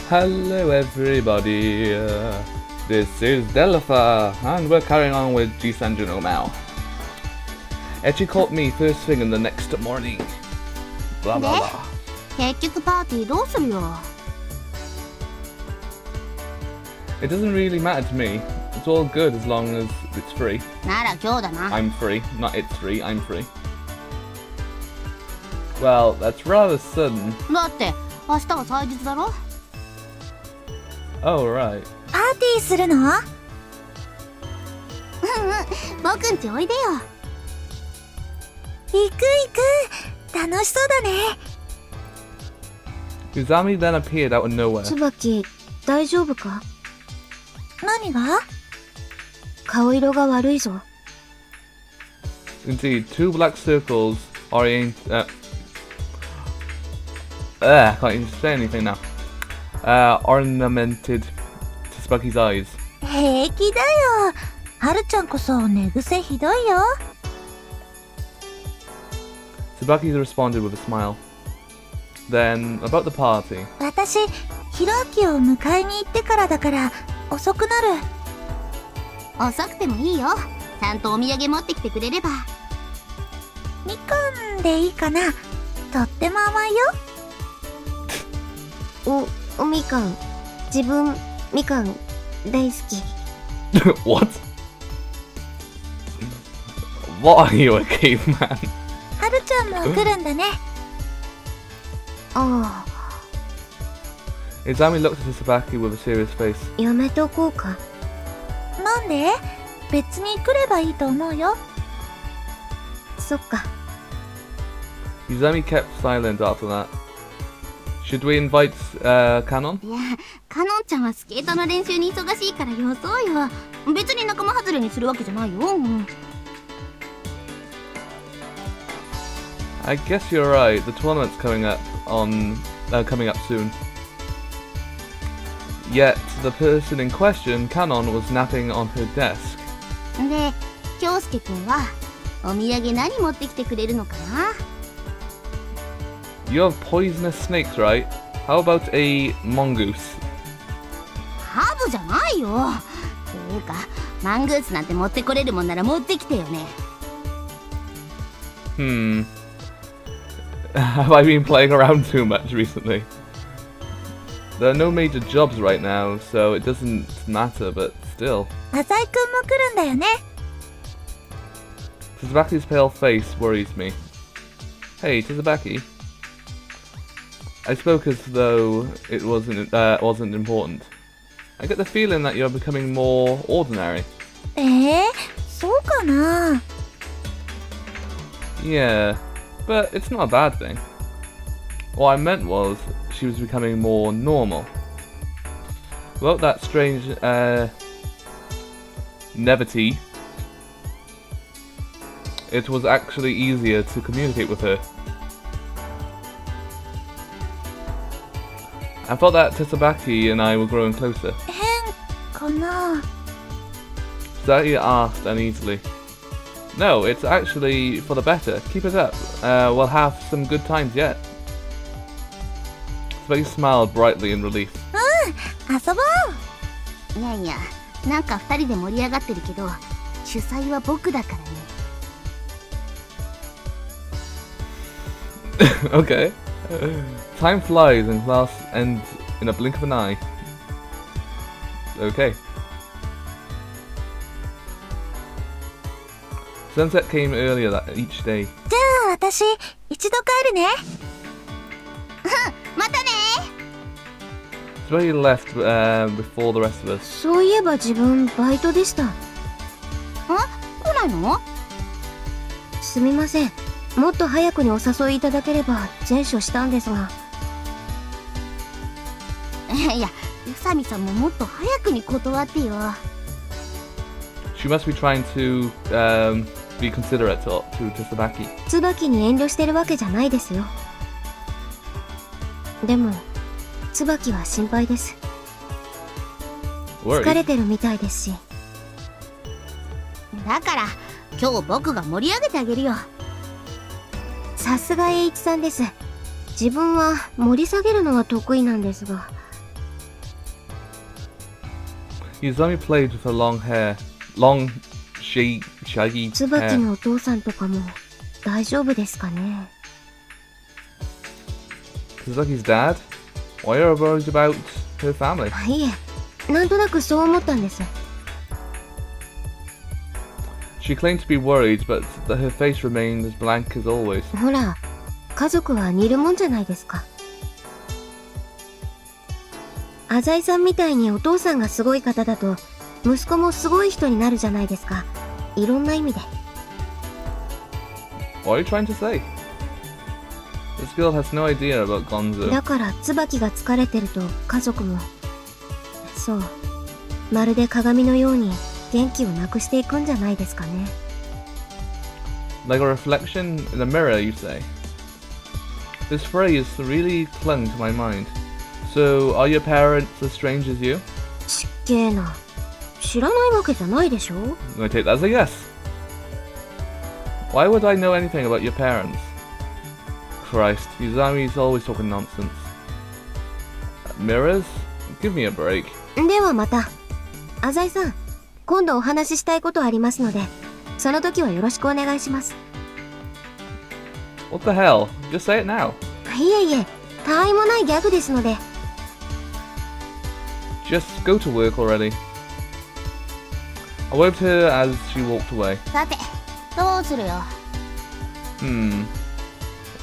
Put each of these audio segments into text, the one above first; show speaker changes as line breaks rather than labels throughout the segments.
Hello everybody, this is Delifa, and we're carrying on with senjou no moau. Echi caught me first thing in the next morning. Blah blah blah.
結局パーティーどうするよ。
It doesn't really matter to me. It's all good as long as it's free.
なら今日だな。
I'm free, not it's free, I'm free. Well, that's rather sudden.
だって明日は祭日だろ。
Oh, right.
パーティーするの？
僕んちおいでよ。
行く行く。楽しそうだね。
Uzami then appeared out of nowhere.
椿、大丈夫か？何が？顔色が悪いぞ。
Indeed, two black circles I can't even say anything now. Ornamented Tsubaki's eyes.
平気だよ。はるちゃんこそ寝癖ひどいよ。
Tsubaki responded with a smile. Then, about the party.
私、ひろあきを迎えに行ってからだから遅くなる。
遅くてもいいよ。ちゃんとお土産持ってきてくれれば。
みかんでいいかな。とっても甘いよ。おみかん。自分、みかん大好き。
What? What are you, a caveman?
はるちゃんも来るんだね。ああ。
Izami looked at Tsubaki with a serious face.
やめとこうか。なんで？別に来ればいいと思うよ。そっか。
Izami kept silent after that. Should we invite Canon?
いや、カノンちゃんはスケートの練習に忙しいからよそうよ。別に仲間外れにするわけじゃないよ。
I guess you're right. The tournament's coming up soon. Yet the person in question, Canon, was napping on her desk.
で、京介くんはお土産何持ってきてくれるのかな？
You have poisonous snakes, right? How about a mongoose?
ハーブじゃないよ。ていうか、マングースなんて持ってこれるもんなら持ってきてよね。
Have I been playing around too much recently? There are no major jobs right now, so it doesn't matter, but still.
浅井くんも来るんだよね。
Tsubaki's pale face worries me. Hey, Tsubaki. I spoke as though it wasn't important. I get the feeling that you're becoming more ordinary.
そうかな。
Yeah, but it's not a bad thing. What I meant was, she was becoming more normal. Without that strange, levity, it was actually easier to communicate with her. I felt that Tsubaki and I were growing closer.
変かな。
Tsubaki asked uneasily. No, it's actually for the better. Keep it up. We'll have some good times yet. Tsubaki smiled brightly in relief.
遊ぼう。
いやいや、なんか二人で盛り上がってるけど、主催は僕だからね。
Okay. Time flies and class ends in a blink of an eye. Okay. Sunset came earlier each day.
じゃあ私、一度帰るね。
またね。
Tsubaki left before the rest of us.
そういえば自分バイトでした。
来ないの？
すみません。もっと早くにお誘いいただければ前処したんですが。
いや、宇佐美さんももっと早くに断ってよ。
She must be trying to be considerate to Tsubaki.
椿に遠慮してるわけじゃないですよ。でも、椿は心配です。疲れてるみたいですし。
だから今日僕が盛り上げてあげるよ。
さすが栄一さんです。自分は盛り下げるのは得意なんですが。
Yuzami played with her long hair. Long, shaggy
椿
hair.
のお父さんとかも大丈夫ですかね。
Suzuki's dad? Why are you worried about her family?
いえ、なんとなくそう思ったんです。
She claimed to be worried, but her face remained as blank as always.
ほら、家族は似るもんじゃないですか。浅井さんみたいにお父さんがすごい方だと、息子もすごい人になるじゃないですか。いろんな意味で。
What are you trying to say? This girl has no idea about Gonzo.
だから椿が疲れてると家族も、そう、まるで鏡のように元気をなくしていくんじゃないですかね。
Like a reflection in a mirror, you say? This phrase really clung to my mind. So, are your parents as strange as you?
ちっけえな。知らないわけじゃないでしょ。
I'm gonna take that as a yes. Why would I know anything about your parents? Christ, Yuzami's always talking nonsense. Mirrors? Give me a break.
ではまた。浅井さん、今度お話ししたいことありますので、その時はよろしくお願いします。
What the hell? Just say it now.
いえいえ、他愛もないギャグですので。
Just go to work already. I waved her as she walked away.
さて、どうするよ。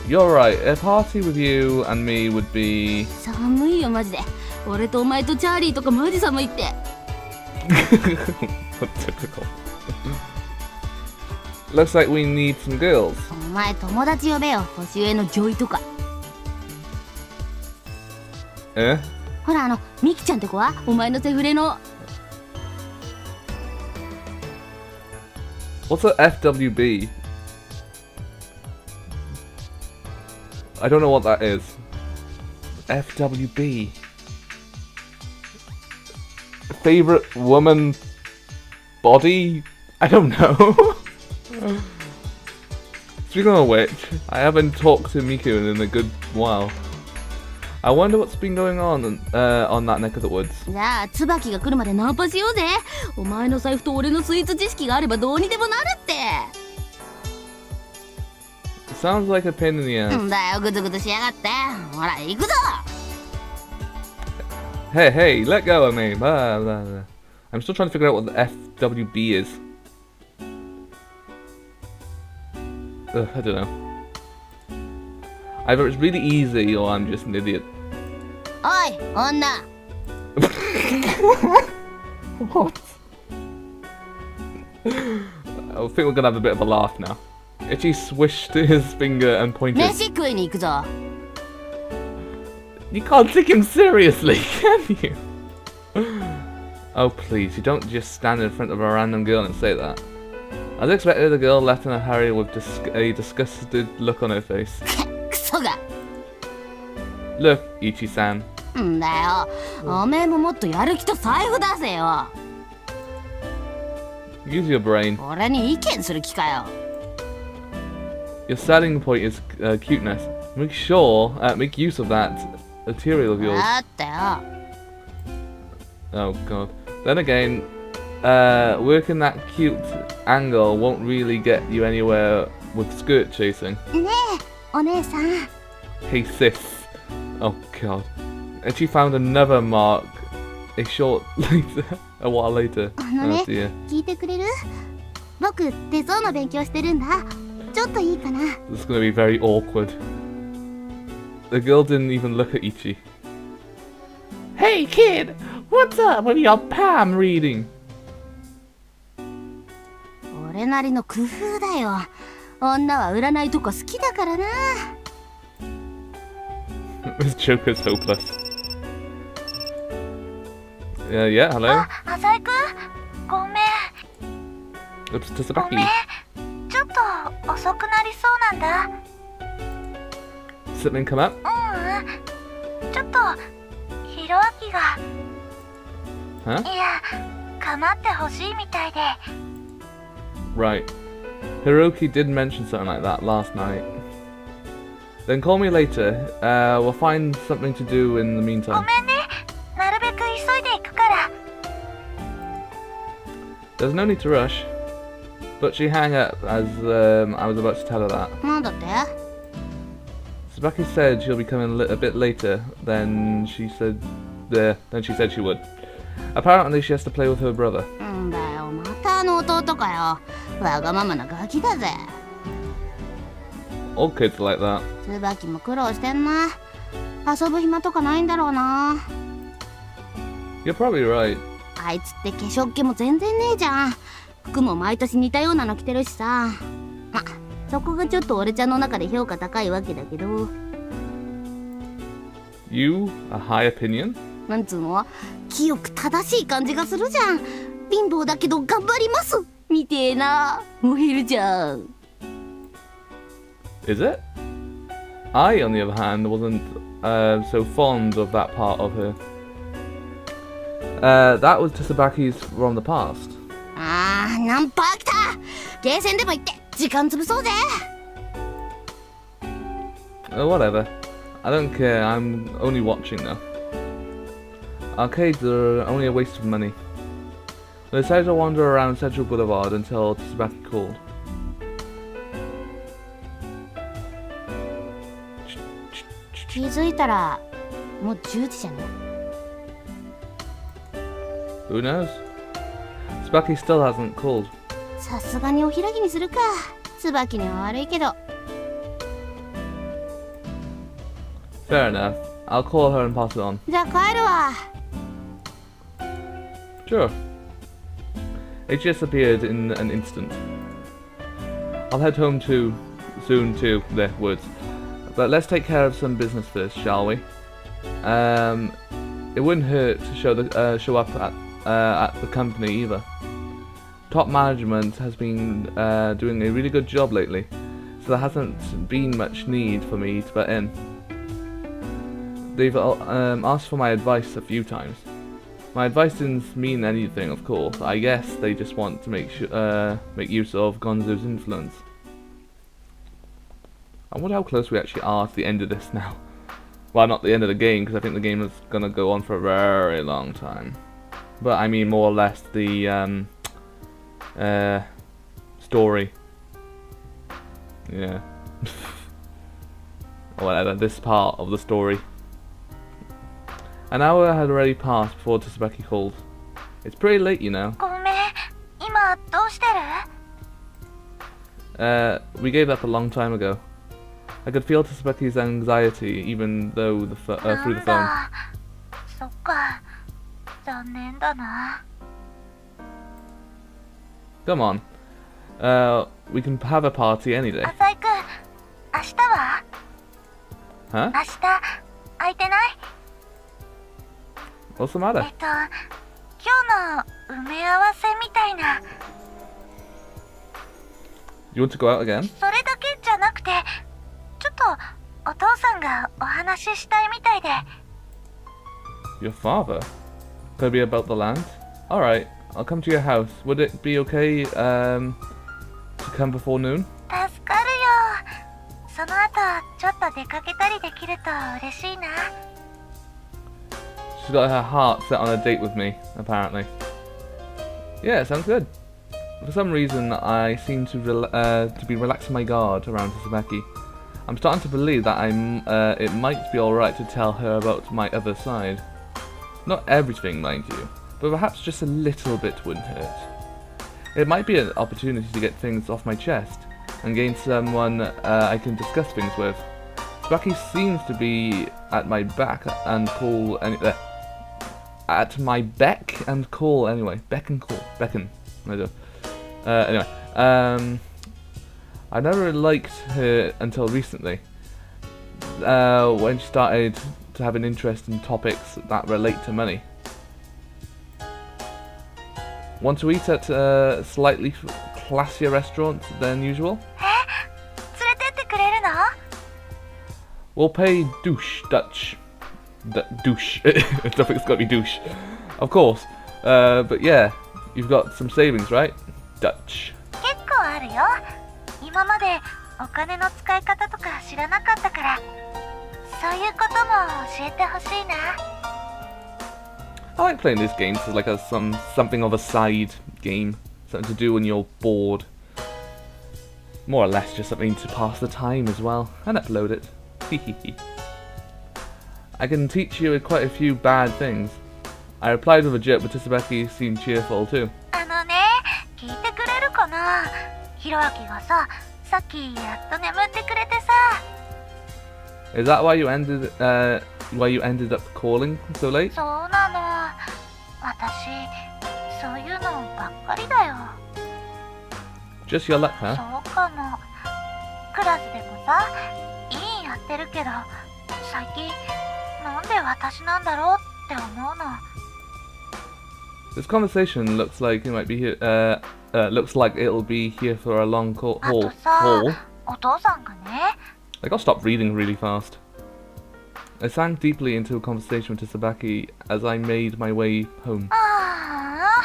You're right, a party with you and me would be...
寒いよマジで。俺とお前とチャーリーとかマジ寒いって。
Typical. Looks like we need some girls.
お前友達呼べよ、年上のジョイとか。
Eh?
ほらミキちゃんって子はお前のセフレの。
What's a FWB? I don't know what that is. FWB. Favorite woman body? I don't know. Speaking of which, I haven't talked to Miku in a good while. I wonder what's been going on that neck of the woods.
じゃあ椿が来るまでナンパしようぜ。お前の財布と俺のスイーツ知識があればどうにでもなるって。
Sounds like a pain in the ass.
んだよ、グズグズしやがって。ほら行くぞ。
Hey, let go of me. Blah, blah, blah. I'm still trying to figure out what the FWB is. I don't know. Either it's really easy or I'm just an idiot.
おい女。
What? I think we're gonna have a bit of a laugh now. Itchy swished his finger and pointed.
飯食いに行くぞ。
You can't take him seriously, can you? Oh please, you don't just stand in front of a random girl and say that. As expected, the girl left in a hurry with a disgusted look on her face.
クソが。
Look, Ichi-san.
んだよ、おめえももっとやる気と財布出せよ。
Use your brain.
俺に意見する気かよ。
Your selling point is cuteness. Make use of that material of yours.
だってよ。
Oh god. Then again, working that cute angle won't really get you anywhere with skirt chasing.
ねえ、お姉さん。
Hey sis. Oh god. And she found another mark a while later.
ね、
Oh dear.
聞いてくれる？僕、手相の勉強してるんだ。ちょっといいかな。
This is gonna be very awkward. The girl didn't even look at Ichi. Hey kid! What's up with your palm reading?
俺なりの工夫だよ。女は占いとか好きだからな。
This joke is hopeless. Yeah, hello?
浅井くん、ごめん。
Oops,
ご
Tsubaki.
めん。ちょっと遅くなりそうなんだ。
Something come up?
ちょっと、ひろあきが。
Huh?
いや、構ってほしいみたいで。
Right. Hiroki did mention something like that last night. Then call me later. We'll find something to do in the
ご
meantime.
めんね。なるべく急いでいくから。
There's no need to rush. But she hung up as I was about to tell her that.
なんだって？
Tsubaki said she'll be coming a bit later than she said she would. Apparently she has to play with her brother.
んだよ、またあの弟かよ。わがままなガキだぜ。
All kids are like that.
椿も苦労してんな。遊ぶ暇とかないんだろうな。
You're probably right.
あいつって化粧気も全然ねえじゃん。服も毎年似たようなの着てるしさ。ま、そこがちょっと俺ちゃんの中で評価高いわけだけど。
You? A high opinion?
なんつうの、清く正しい感じがするじゃん。貧乏だけど頑張りますみてえな。燃えるじゃん。
Is it? I, on the other hand, wasn't so fond of that part of her. That was Tsubaki's from the past.
あー、ナンパ来た。ゲーセンでも行って時間潰そうぜ。
Whatever. I don't care, I'm only watching now. Arcades are only a waste of money. I decided to wander around Central Boulevard until Tsubaki called.
「気づいたらもう10時じゃね？
Who knows? Tsubaki still hasn't called.
さすがにお開きにするか。椿には悪いけど。
Fair enough. I'll call her and pass it on.
じゃあ帰るわ。
Sure. It just appeared in an instant. I'll head home soon to the woods. But let's take care of some business first, shall we? It wouldn't hurt to show up at the company either. Top management has been doing a really good job lately, so there hasn't been much need for me to butt in. They've asked for my advice a few times. My advice didn't mean anything, of course. I guess they just want to make use of Gonzo's influence. I wonder how close we actually are to the end of this now. Well, not the end of the game, because I think the game is going to go on for a very long time. But I mean more or less the story. Yeah. Or whatever, this part of the story. An hour had already passed before Tsubaki called. It's pretty late, you know.
ごめん、今どうしてる？
We gave up a long time ago. I could feel Tsubaki's anxiety even though through the phone.
そっか、残念だな。
Come on. We can have a party any day.
浅井くん、明日は？
Huh?
明日空いてない？
What's the matter?
今日の埋め合わせみたいな。
You want to go out again?
それだけじゃなくて、ちょっとお父さんがお話ししたいみたいで。
Your father? Could it be about the land? Alright, I'll come to your house. Would it be okay, to come before noon?
助かるよ。その後ちょっと出かけたりできると嬉しいな。
She's got her heart set on a date with me, apparently. Yeah, sounds good. For some reason, I seem to be relaxing my guard around Tsubaki. I'm starting to believe that it might be alright to tell her about my other side. Not everything, mind you, but perhaps just a little bit wouldn't hurt. It might be an opportunity to get things off my chest and gain someone I can discuss things with. Tsubaki seems to be at my back and call at my beck and call anyway. Beckon. Anyway, I never really liked her until recently, when she started to have an interest in topics that relate to money. Want to eat at a slightly classier restaurant than usual?
連れてってくれるの？
We'll pay Dutch. Douche. I don't think it's got to be douche. Of course. But yeah, you've got some savings, right? Dutch.
結構あるよ。今までお金の使い方とか知らなかったから、そういうことも教えてほしいな。
I like playing this game as like something of a side game. something to do when you're bored. More or less just something to pass the time as well, and upload it. I can teach you quite a few bad things. I replied with a joke, but Tsubaki seemed cheerful too.
聞いてくれるかな。ひろあきがさっきやっと眠ってくれてさ。
Is that why you ended up calling so late?
そうなの。私そういうのばっかりだよ。
Just your luck, huh?
そうかも。クラスでもさ、委員やってるけど、最近なんで私なんだろうって思うの。
This conversation looks like it might be here. Looks like it'll be here for a long haul.
あとさ、お父さんがね。
I gotta stop reading really fast. I sank deeply into a conversation with Tsubaki as I made my way home.
あ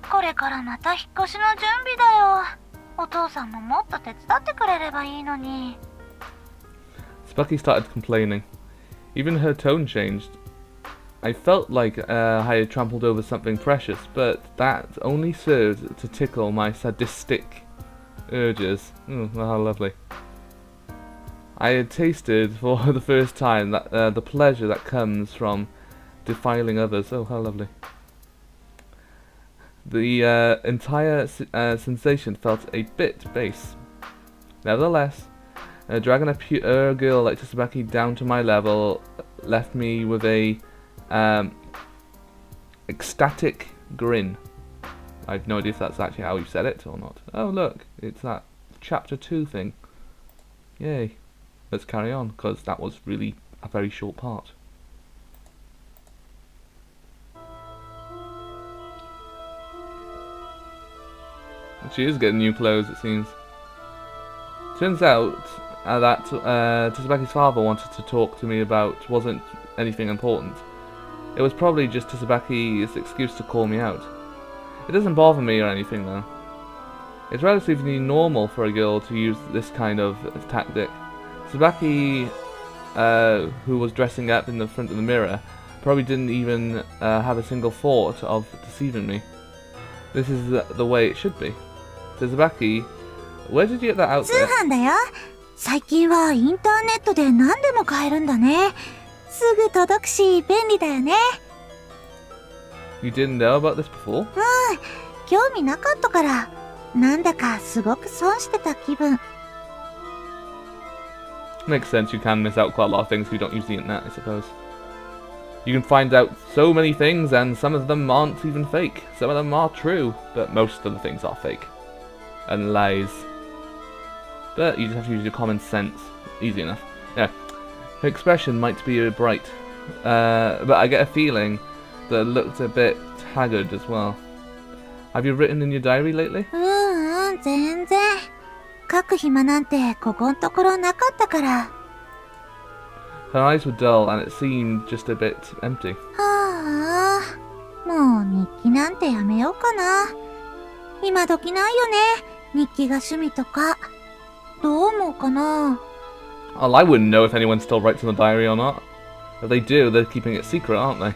あ、これからまた引っ越しの準備だよ。お父さんももっと手伝ってくれればいいのに。
Tsubaki started complaining. Even her tone changed. I felt like I had trampled over something precious, but that only served to tickle my sadistic urges. How lovely. I had tasted for the first time that the pleasure that comes from defiling others. Oh, how lovely. The entire sensation felt a bit base. Nevertheless, dragging a pure girl like Tsubaki down to my level left me with a ecstatic grin. I have no idea if that's actually how you said it or not. Oh look, it's that chapter 2 thing. Yay. Let's carry on, because that was really a very short part. She is getting new clothes, it seems. Turns out that Tsubaki's father wanted to talk to me about wasn't anything important. It was probably just Tsubaki's excuse to call me out. It doesn't bother me or anything though. It's relatively normal for a girl to use this kind of tactic. Tsubaki, who was dressing up in the front of the mirror, probably didn't even have a single thought of deceiving me. This is the way it should be. Tsubaki, where did you get that outfit?
通販だよ。最近はインターネットで何でも買えるんだね。すぐ届くし便利だよね。
You didn't know about this before?
興味なかったから、なんだかすごく損してた気分。
Makes sense, you can miss out quite a lot of things if you don't use the internet, I suppose. You can find out so many things, and some of them aren't even fake. Some of them are true, but most of the things are fake. And lies. But you just have to use your common sense. Easy enough. Yeah. Her expression might be bright, but I get a feeling that it looked a bit haggard as well. Have you written in your diary lately?
全然。書く暇なんてここんところなかったから。
Her eyes were dull, and it seemed just a bit empty.
はあ、もう日記なんてやめようかな。今時ないよね、日記が趣味とか。どう思うかな。
Well, I wouldn't know if anyone still writes in the diary or not. If they do, they're keeping it secret, aren't they?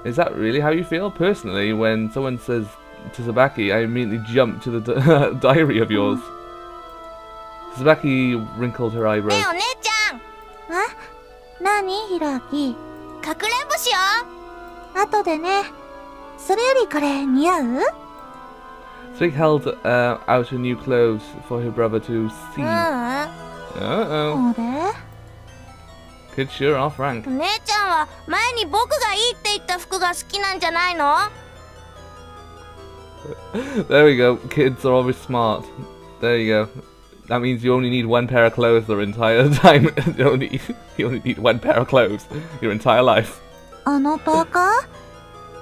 Is that really how you feel? Personally, when someone says Tsubaki, I immediately jump to the diary of yours. Tsubaki wrinkled her eyebrows.
ねえお姉ちゃん、
なにひろあき。
かくれんぼしよ
後でね。それよりこれ似合う？
Swig held out her new clothes for her brother to see.
う。
Uh-oh.
あれ？
Kids sure are frank.
お姉ちゃんは前に僕がいいって言った服が好きなんじゃないの？
There we go. Kids are always smart. There you go. That means you only need one pair of clothes their entire time. you only need one pair of clothes your entire life.
あのパーカ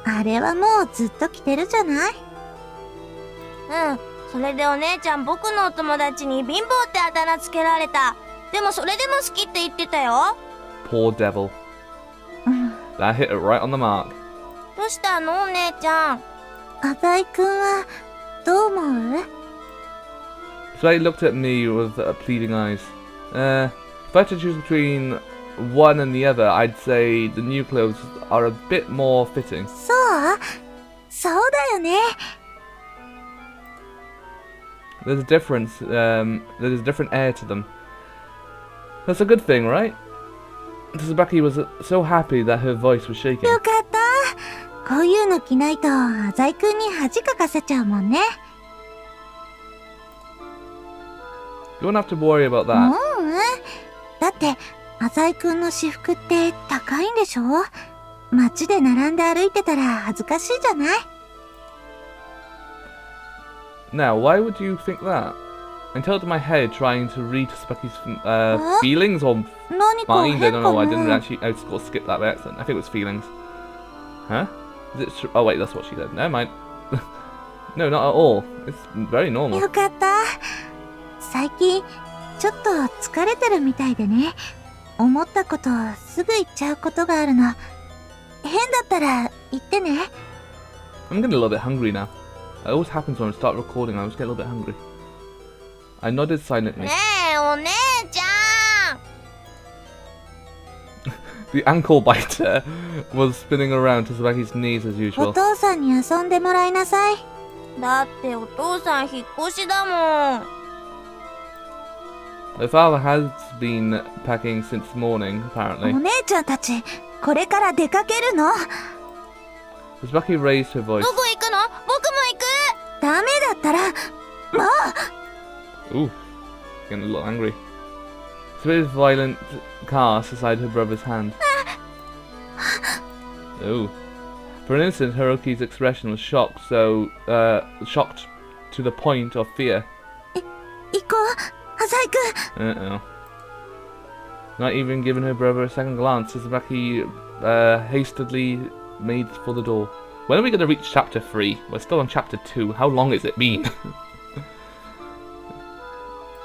ー？あれはもうずっと着てるじゃない？
うん。それでお姉ちゃん僕のお友達に貧乏ってあだ名つけられた。でもそれでも好きって言ってたよ。
Poor devil. That hit it right on the mark.
どうしたのお姉ちゃん。
浅井くんはどう思う？
Sway looked at me with pleading eyes. If I had to choose between one and the other, I'd say the new clothes are a bit more fitting.
そうだよよね。
There's a difference, there's a different air to them. That's a good thing, right? Tsubaki was so happy that her voice was shaking.
よかった。こういうの着ないと浅井くんに恥かかせちゃうもんね。
You won't have to worry about
う
that.
ん。だって浅井くんの私服って高いんでしょ？街で並んで歩いてたら恥ずかしいじゃない？
Now, why would you think that? I tilted my head trying to read Tsubaki's feelings or
何か
mind. I
変
don't
か
know. I
な？
didn't actually. I just got to skip that by accident. I think it was feelings. Huh? Is it? Oh wait, that's what she said. Never mind. No, not at all. It's very normal.
よかった。最近ちょっと疲れてるみたいでね。思ったことすぐ言っちゃうことがあるの。変だったら言ってね。
I'm getting a little bit hungry now. It always happens when I start recording. I always get a little bit hungry. I nodded silently.
ねえお姉ちゃん
The ankle biter was spinning around Tsubaki's knees as
お
usual.
父さんに遊んでもらいなさい。
だってお父さん引っ越しだもん
My father has been packing since morning,
お
apparently.
姉ちゃんたちこれから出かけるの？
Tsubaki raised her voice.
どこ行くの僕も行く
ダメだったらもう
Ooh, getting a little angry. Tsubaki's violent cast aside her brother's hand. Oh. For an instant, Haruki's expression was shocked, shocked to the point of fear.
行こう浅井くん。
Uh-oh. Not even giving her brother a second glance, Tsubaki hastily made for the door. When are we going to reach chapter 3? We're still on chapter 2. How long has it been?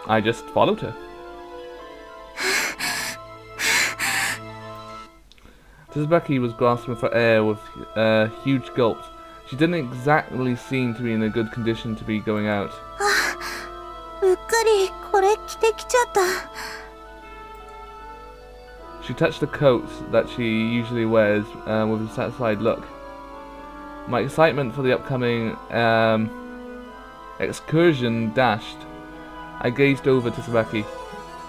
I just followed her. Tsubaki was grasping for air with huge gulps. She didn't exactly seem to be in a good condition to be going out.
うっかりこれ着てきちゃった。
She touched the coat that she usually wears with a satisfied look. My excitement for the upcoming excursion dashed. I gazed over to Tsubaki.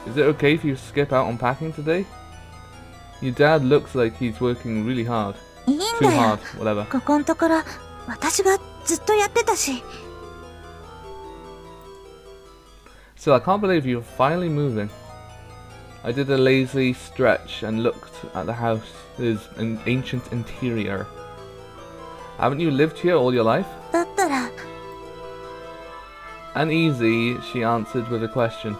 Is it okay if you skip out on packing today? Your dad looks like he's working really hard.
いいん
Too
だよ。
hard, whatever.
ここんところ私がずっとやってたし。
Still, I can't believe you're finally moving. I did a lazy stretch and looked at the house's ancient interior. Haven't you lived here all your life?
だったら
Uneasy, she answered with a question.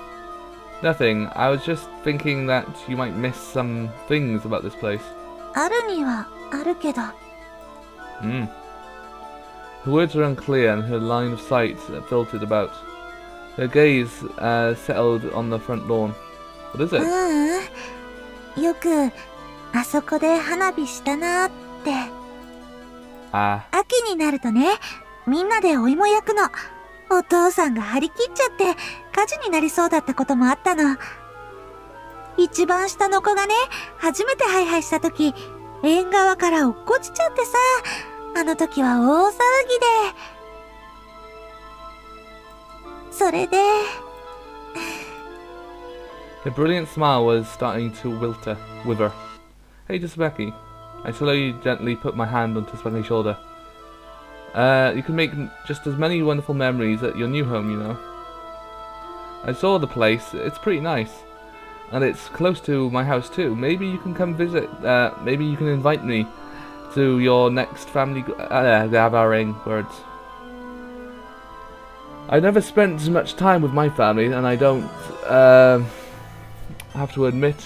Nothing, I was just thinking that you might miss some things about this place.
あるにはあるけど。
Her words were unclear and her line of sight filtered about. Her gaze settled on the front lawn. What is
う
it?
ん。よくあそこで花火したなって。
Ah,
秋になるとね、みんなでお芋焼くの。お父さんが張り切っちゃって火事になりそうだったこともあったの。一番下の子がね、初めてハイハイした時、縁側から落っこちちゃってさ、あの時は大騒ぎで。それで、
her brilliant smile was starting to wither. Hey, Tsubaki. I slowly, gently put my hand on Tsubaki's shoulder. You can make just as many wonderful memories at your new home, you know. I saw the place, it's pretty nice. And it's close to my house too. Maybe you can come visit, maybe you can invite me to your next family gathering. Words. I never spent much time with my family, and I don't have to admit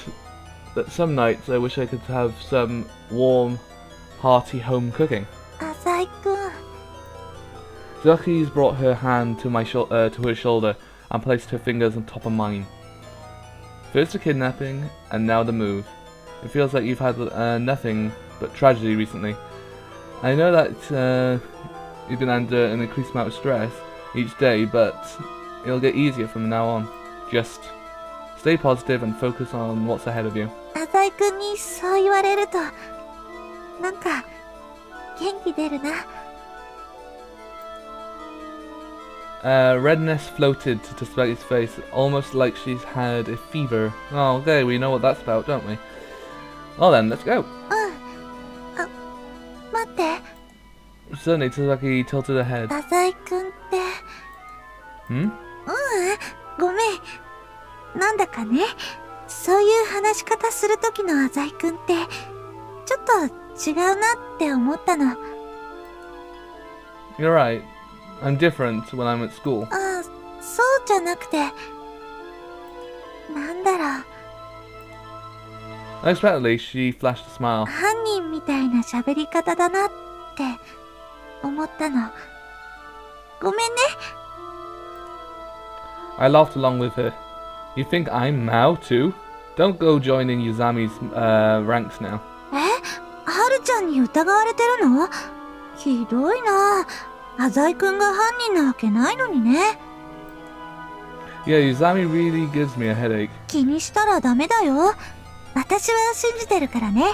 that some nights I wish I could have some warm, hearty home cooking.
浅井くん。
Zuki's brought her hand to my to her shoulder and placed her fingers on top of mine. First the kidnapping, and now the move. It feels like you've had nothing but tragedy recently. I know that you've been under an increased amount of stress each day, but it'll get easier from now on. Just stay positive and focus on what's ahead of you.
浅井くんにそう言われると、なんか元気出るな。
Redness floated to Tsubaki's face, almost like she's had a fever. Oh, okay, we know what that's about, don't we? Well then, let's go.
待って、
Suddenly, Tsubaki tilted her head.
浅井くんって。
Hmm?
ごめん。なんだかね、そういう話し方するときの浅井くんって、ちょっと違うなって思ったの。
You're right. I'm different when I'm at school.
そうじゃなくて、なんだろう。
Unexpectedly, she flashed a smile.
犯人みたいな喋り方だなって思ったの。ごめんね。
I laughed along with her. You think I'm Mao too? Don't go joining Yuzami's ranks now.
はるちゃんに疑われてるの？ひどいな。浅井くんが犯人なわけないのにね。
Yeah, Yuzami really gives me a headache.
気にしたらダメだよ。私は信じてるからね。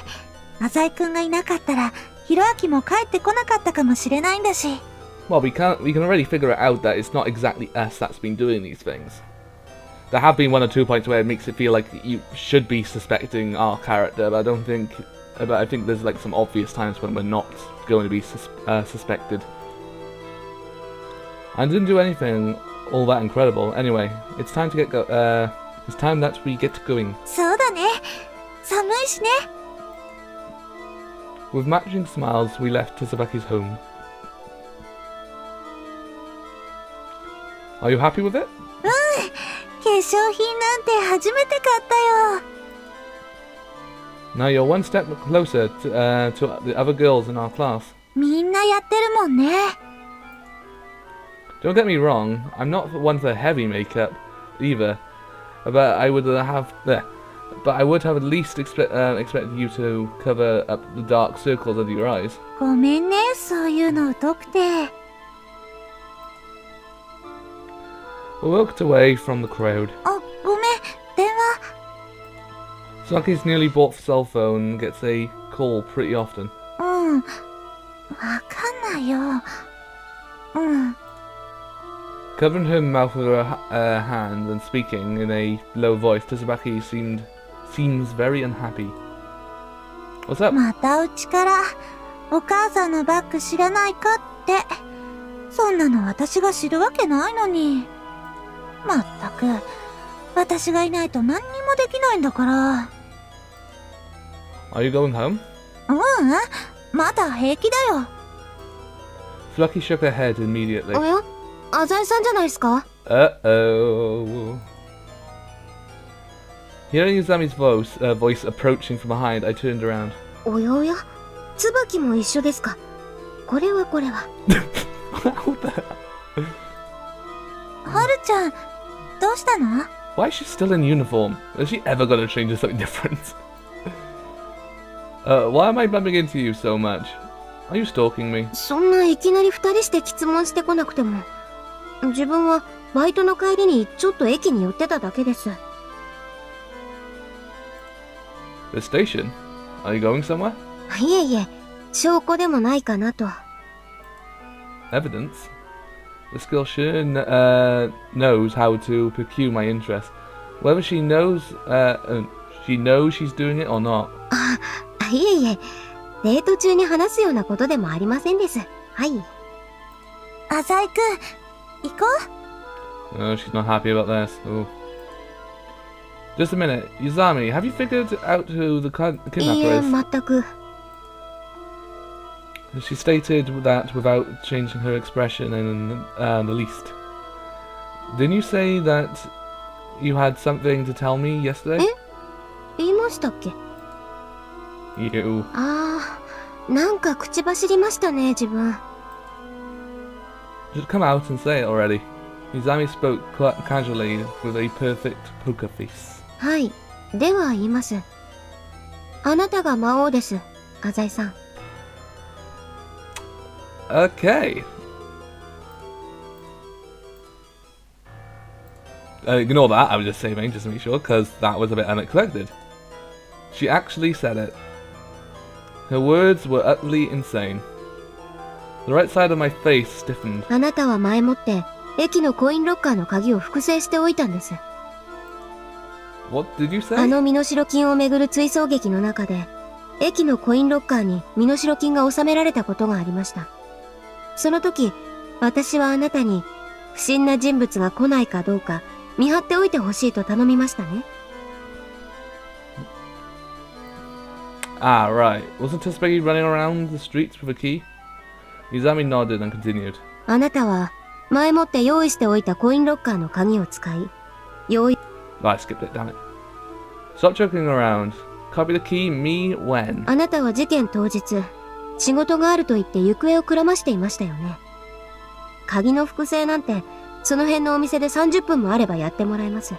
浅井くんがいなかったら、ひろあきも帰ってこなかったかもしれないんだし。
Well, we can already figure it out that it's not exactly us that's been doing these things. There have been one or two points where it makes it feel like you should be suspecting our character, but I don't think. But I think there's like some obvious times when we're not going to be suspected. I didn't do anything all that incredible. Anyway, it's time to get it's time that we get going.
そうだね。寒いしね。
With matching smiles, we left Tsubaki's home. Are you happy with it?
化粧品なんて初めて買ったよ。
Now you're one step closer to the other girls in our class.
みんなやってるもんね。
Don't get me wrong, I'm not one for heavy makeup either, but I would have at least expected you to cover up the dark circles under your eyes.
ごめんね、そういうの疎くて。
We walked away from the crowd.
ごめん、電話。
Saki's newly bought cell phone gets a call pretty often.
わかんないよ。
Covering her mouth with her hand and speaking in a low voice, Tsubaki seems very unhappy. What's up?
またうちからお母さんのバッグ知らないかって。そんなの私が知るわけないのに。まったく私がいないと何にもできないんだから。
Are you going home?
まだ平気だよ。
Tsubaki shook her head immediately.
おや、浅井さんじゃないですか？
Uh-oh. Hearing Izami's voice approaching from behind, I turned around.
おやおや、椿も一緒ですか？これは。
What the hell?
はるちゃん、どうしたの？
Why is she still in uniform? Is she ever gonna change to something different? Why am I bumping into you so much? Are you stalking me?
そんないきなり二人して質問してこなくても。自分はバイトの帰りにちょっと駅に寄ってただけです。
The station? Are you going somewhere?
いえいえ、証拠でもないかなと。
Evidence? This girl sure knows how to pursue my interest. Whether she knows she's doing it or not.
いえいえ、デート中に話すようなことでもありませんです。はい。
浅井くん、行こう。
Oh, she's not happy about this. Oh. Just a minute. Yuzami, have you figured out who the
いい
kidnapper
え、
is?
全く。
She stated that without changing her expression in the least. Didn't you say that you had something to tell me yesterday?
言いましたっけ？
You.
なんか口走りましたね、自分。
Just come out and say it already. Yuzami spoke casually with a perfect poker face.
はい。では言います。あなたが魔王です、浅井さん。
Okay. Ignore that, I was just saving, just to make sure, because that was a bit unexpected. She actually said it. Her words were utterly insane. The right side of my face stiffened.
あなたは前もって駅のコインロッカーの鍵を複製しておいたんです。
What did you say?
あの身代金をめぐる追走劇の中で、駅のコインロッカーに身代金が収められたことがありました。その時、私はあなたに不審な人物が来ないかどうか見張っておいてほしいと頼みましたね。
Ah, right. Wasn't Tsubaki running around the streets with a key? Izami nodded and continued.
あなたは前もって用意しておいたコインロッカーの鍵を使い、用意
Oh, I skipped it, damn it. Stop joking around. Copy the key, me, when?
あなたは事件当日、仕事があると言って行方をくらましていましたよね。鍵の複製なんて、その辺のお店で30分もあればやってもらえます。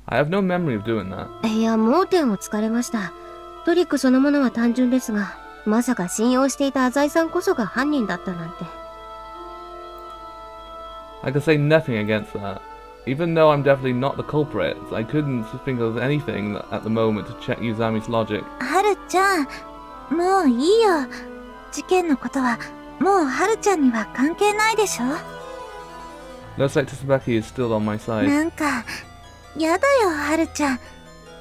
I have no memory of doing that.
いや、盲点を突かれました。トリックそのものは単純ですが、まさか信用していた浅井さんこそが犯人だったなんて。
I could say nothing against that. Even though I'm definitely not the culprit, I couldn't think of anything at the moment to check Yuzami's logic.
はるちゃん、もういいよ。事件のことは、もうはるちゃんには関係ないでしょ。
Looks like Tsubaki is still on my side.
なんか、やだよ、はるちゃん。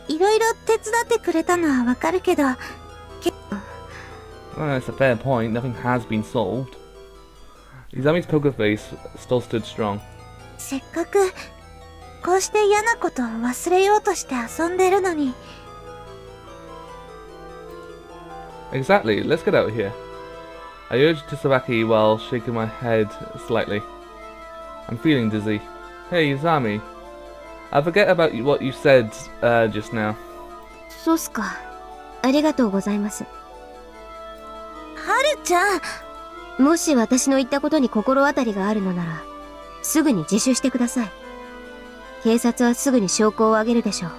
いろいろ手伝ってくれたのはわかるけど、
Well, it's a fair point. Nothing has been solved. Yuzami's poker face still stood strong.
せっかく、こうして嫌なことを忘れようとして遊んでるのに。
Exactly. Let's get out of here. I urged Tsubaki while shaking my head slightly. I'm feeling dizzy. Hey, Yuzami. I forget about what you said just now.
そうっすか。ありがとうございます。
はるちゃん、
もし私の言ったことに心当たりがあるのなら、すぐに自首してください。警察はすぐに証拠を挙げるでしょう。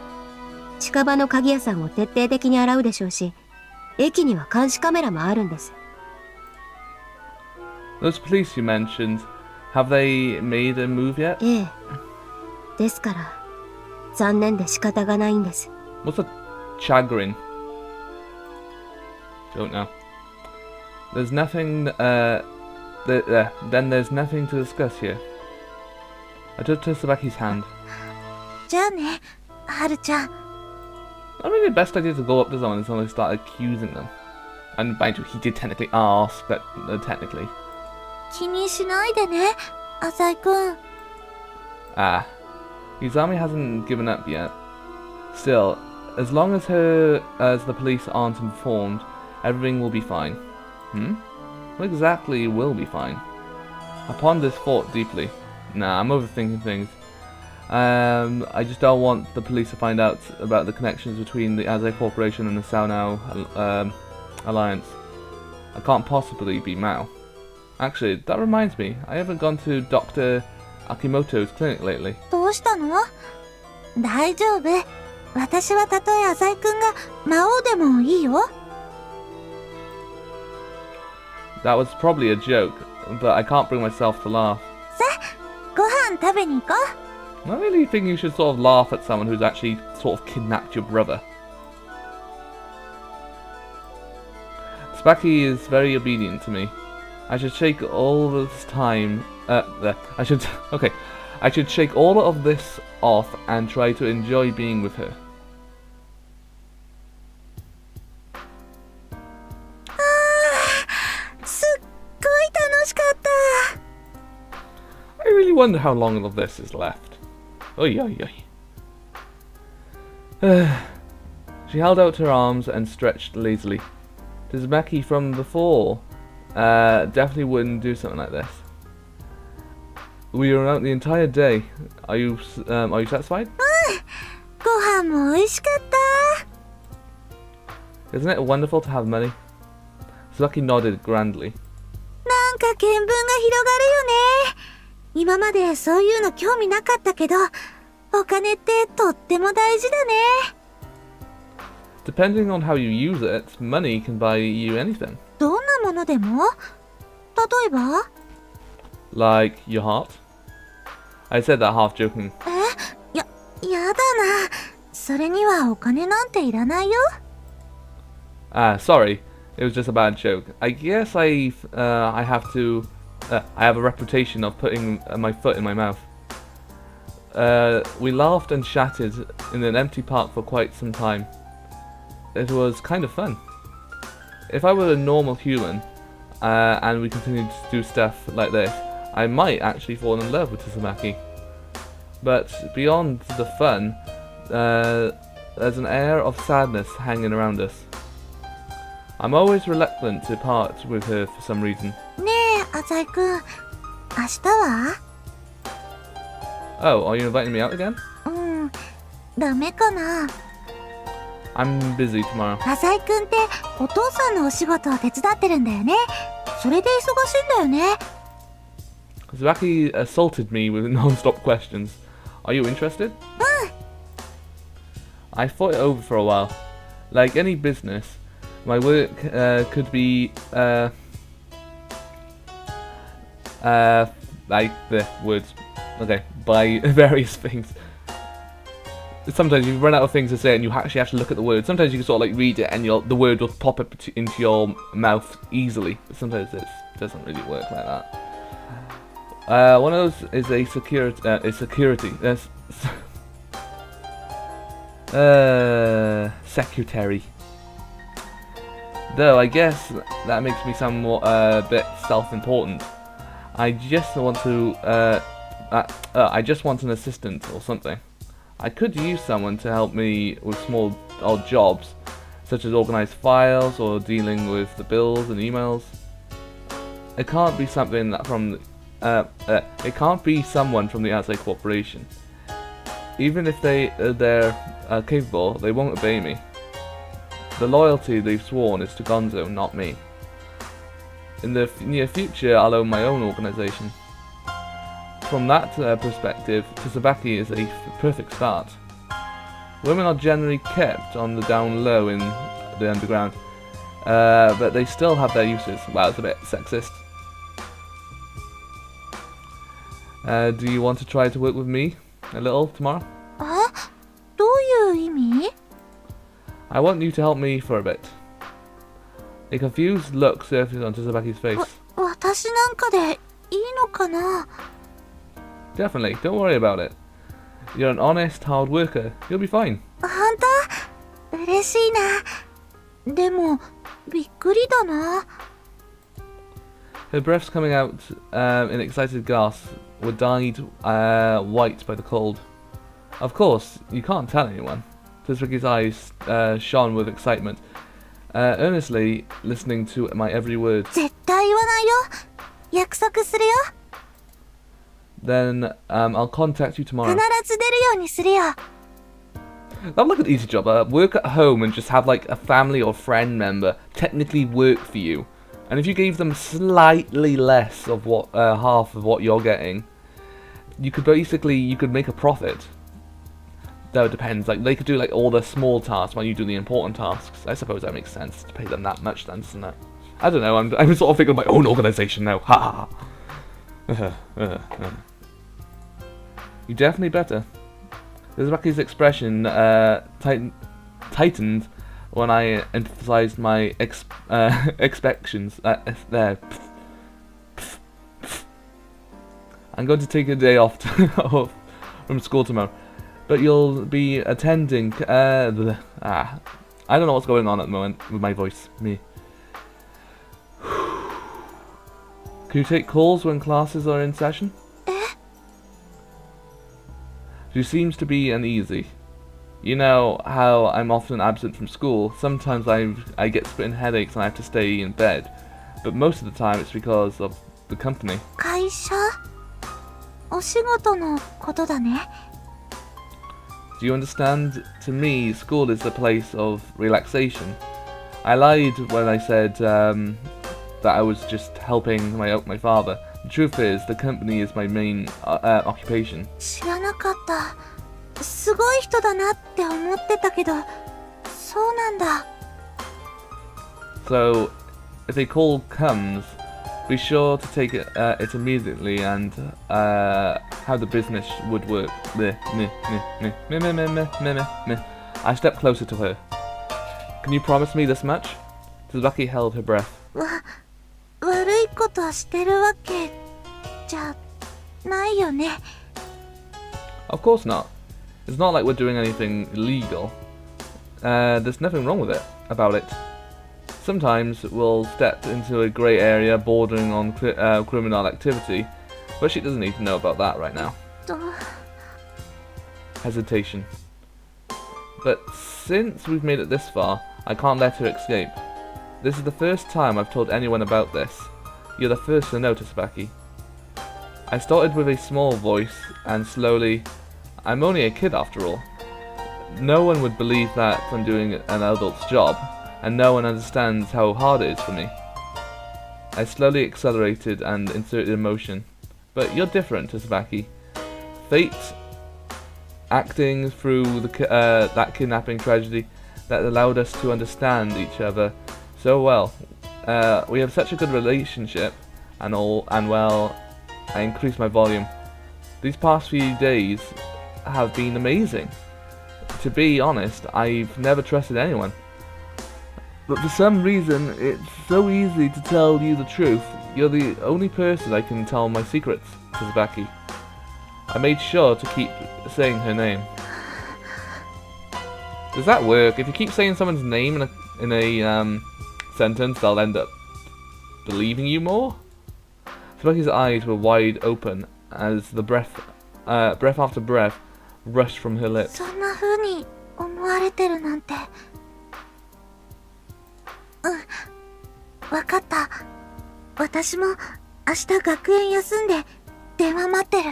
近場の鍵屋さんを徹底的に洗うでしょうし、駅には監視カメラもあるんです。
Those police you mentioned, have they made a move yet?
ええ。ですから、残念で仕方がないんです。
What's a chagrin? Don't know. There's nothing, then there's nothing to discuss here. I took Tsubaki's hand.
じゃあね、はるちゃん。
I think the best idea to go up to someone and suddenly start accusing them. And mind you, he did technically ask, but technically.
気にしないでね、浅井くん。
Ah. Yuzami hasn't given up yet. Still, as long as the police aren't informed, everything will be fine. What exactly will be fine? I pondered this thought deeply. Nah, I'm overthinking things. I just don't want the police to find out about the connections between the Azai Corporation and the Saonao Alliance. I can't possibly be Mao. Actually, that reminds me, I haven't gone to Dr. Akimoto's clinic lately.
どうしたの？大丈夫。私はたとえ浅井くんが魔王でもいいよ。
That was probably a joke, but I can't bring myself to laugh.
さあ、ご飯食べに行こう。
I really think you should sort of laugh at someone who's actually sort of kidnapped your brother. Tsubaki is very obedient to me. I should shake all of this time. I should shake all of this off and try to enjoy being with her.
すっごい楽しかった。
I really wonder how long of this is left. Oi, oi, oi. She held out her arms and stretched lazily. Tsubaki from before definitely wouldn't do something like this. We were out the entire day. Are you satisfied?
ご飯も美味しかった。
Isn't it wonderful to have money? Tsubaki nodded grandly.
なんか見聞が広がるよね。今までそういうの興味なかったけど、お金ってとっても大事だね。
Depending on how you use it, money can buy you anything.
どんなものでも？例えば？
Like your heart? I said that half joking.
やだな。それにはお金なんていらないよ。
Ah, sorry. It was just a bad joke. I guess I have to I have a reputation of putting my foot in my mouth. We laughed and chatted in an empty park for quite some time. It was kind of fun. If I were a normal human, and we continued to do stuff like this, I might actually fall in love with Tsubaki. But beyond the fun, there's an air of sadness hanging around us. I'm always reluctant to part with her for some reason.
ねえ、浅井くん。明日は？
Oh, are you inviting me out again?
ダメかな。
I'm busy tomorrow.
浅井くんってお父さんのお仕事を手伝ってるんだよね。それで忙しいんだよね。
Tsubaki assaulted me with non-stop questions. Are you interested? I thought it over for a while. Like any business, my work could be like the words. Okay, by various things. Sometimes you run out of things to say and you actually have to look at the word. Sometimes you can sort of like read it and the word will pop up into your mouth easily. But sometimes it doesn't really work like that. One of those is a security. Secretary. Though I guess that makes me sound more a bit self-important. I just want an assistant or something. I could use someone to help me with small odd jobs, such as organize files or dealing with the bills and emails. It can't be something from it can't be someone from the outside corporation. Even if they're capable, they won't obey me. The loyalty they've sworn is to Gonzo, not me. In the near future, I'll own my own organization. From that perspective, Tsubaki is a perfect start. Women are generally kept on the down low in the underground, but they still have their uses. Wow, it's a bit sexist. Do you want to try to work with me a little tomorrow?
どういう意味？
I want you to help me for a bit. A confused look surfaced on Tsubaki's face.
私なんかでいいのかな？
Definitely, don't worry about it. You're an honest, hard worker. You'll be fine.
本当？嬉しいな。でも、びっくりだな。
Her breaths coming out in excited gasps were dyed white by the cold. Of course, you can't tell anyone. Tsubaki's eyes shone with excitement, earnestly listening to my every word.
絶対言わないよ。約束するよ。
Then I'll contact you
必
tomorrow.
ず出るようにするよ。
That'd like an easy job. Work at home and just have like a family or friend member technically work for you. And if you gave them slightly less of what half of what you're getting, you could make a profit. Though it depends. Like they could do like all the small tasks while you do the important tasks. I suppose that makes sense to pay them that much, then, doesn't it? I don't know. I'm sort of thinking of my own organization now. Ha ha. You definitely better. Tsubaki's expression tightened when I emphasized my expectations. There. I'm going to take a day off from school tomorrow, but you'll be attending. I don't know what's going on at the moment with my voice. Me. Can you take calls when classes are in session? She seems to be uneasy. You know how I'm often absent from school. Sometimes I get splitting headaches and I have to stay in bed. But most of the time it's because of the company.
会社？お仕事のことだね。
Do you understand? To me, school is a place of relaxation. I lied when I said that I was just helping my father. The truth is, the company is my main occupation.
知らなかった。すごい人だなって思ってたけど、そうなんだ。
So, if a call comes, be sure to take it immediately and how the business would work. I stepped closer to her. Can you promise me this much? Tsubaki held her breath.
悪いことしてるわけじゃないよね。
Of course not. It's not like we're doing anything illegal. There's nothing wrong with it, about it. Sometimes we'll step into a grey area bordering on criminal activity, but she doesn't need to know about that right now.
と、
Hesitation. But since we've made it this far, I can't let her escape. This is the first time I've told anyone about this. You're the first to notice, Becky. I started with a small voice, and slowly, I'm only a kid after all. No one would believe that I'm doing an adult's job, and no one understands how hard it is for me. I slowly accelerated and inserted emotion. But you're different, Tsubaki. Fate, acting through that kidnapping tragedy that allowed us to understand each other so well. We have such a good relationship, and well, I increased my volume. These past few days have been amazing. To be honest, I've never trusted anyone. But for some reason, it's so easy to tell you the truth. You're the only person I can tell my secrets, Tsubaki. I made sure to keep saying her name. Does that work? If you keep saying someone's name in a sentence, they'll end up believing you more? Tsubaki's eyes were wide open as the breath after breath rushed from her lips.
そんな風に思われてるなんて。わかった。私も明日学園休んで電話待ってる。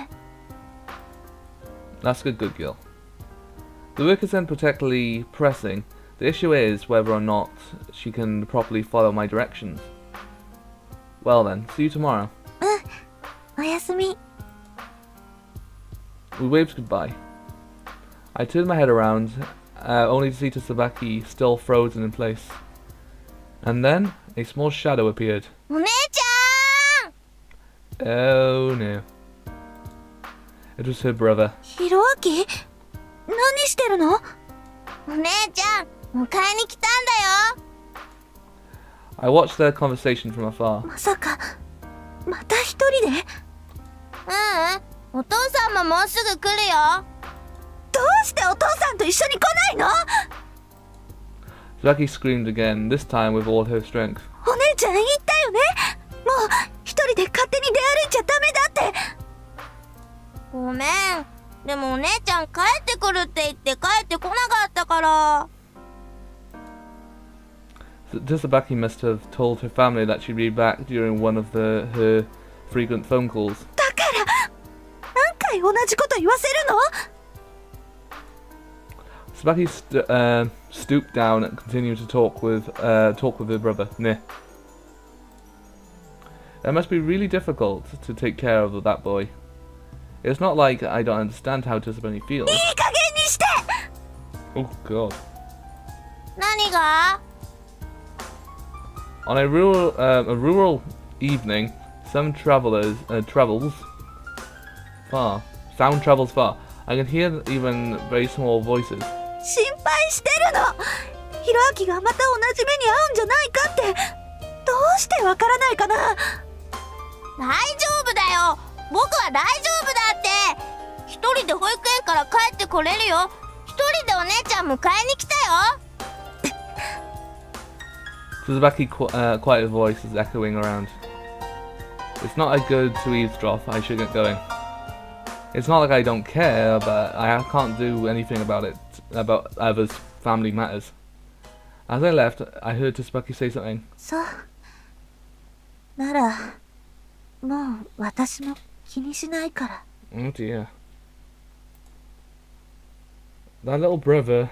That's a good girl. The work isn't particularly pressing. The issue is whether or not she can properly follow my directions. Well then, see you tomorrow.
おやすみ。
We waved goodbye. I turned my head around, only to see Tsubaki still frozen in place. And then, a small shadow appeared.
お姉ちゃん
Oh no. It was her brother.
ひろあき？何してるの？
お姉ちゃん迎えに来たんだよ
I watched their conversation from afar.
まさか、また一人で？
お父さんももうすぐ来るよ
どうしてお父さんと一緒に来ないの？
Tsubaki screamed again, this time with all her strength.
お姉ちゃん言ったよね。もう一人で勝手に出歩いちゃダメだって。
ごめんでもお姉ちゃん帰ってくるって言って帰ってこなかったから
Tsubaki must have told her family that she'd be back during one of her frequent phone calls.
だから何回同じこと言わせるの？
Tsubaki stooped down and continued to talk with her brother. Nah. It must be really difficult to take care of that boy. It's not like I don't understand how Tsubaki feels.
いい加減にして！
Oh god.
何が
On a rural evening, sound travels far. I can hear even very small voices.
心配してるの。ひろあきがまた同じ目に遭うんじゃないかって。どうしてわからないかな？
大丈夫だよ僕は大丈夫だって一人で保育園から帰ってこれるよ一人でお姉ちゃん迎えに来たよ
Tsubaki's quiet voice is echoing around. It's not a good to eavesdrop, I should get going. It's not like I don't care, but I can't do anything about it, about others' family matters. As I left, I heard Tsubaki say something.
そう。なら、もう私も気にしないから。
Oh dear. That little brother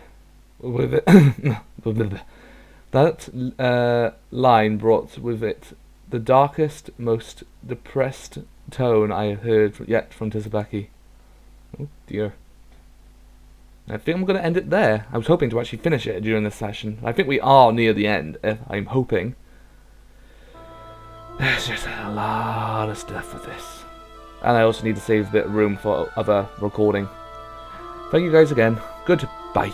with it that line brought with it the darkest, most depressed tone I have heard yet from Tsubaki. Oh dear. I think I'm going to end it there. I was hoping to actually finish it during this session. I think we are near the end, I'm hoping. There's just a lot of stuff with this. And I also need to save a bit of room for other recording. Thank you guys again. Goodbye.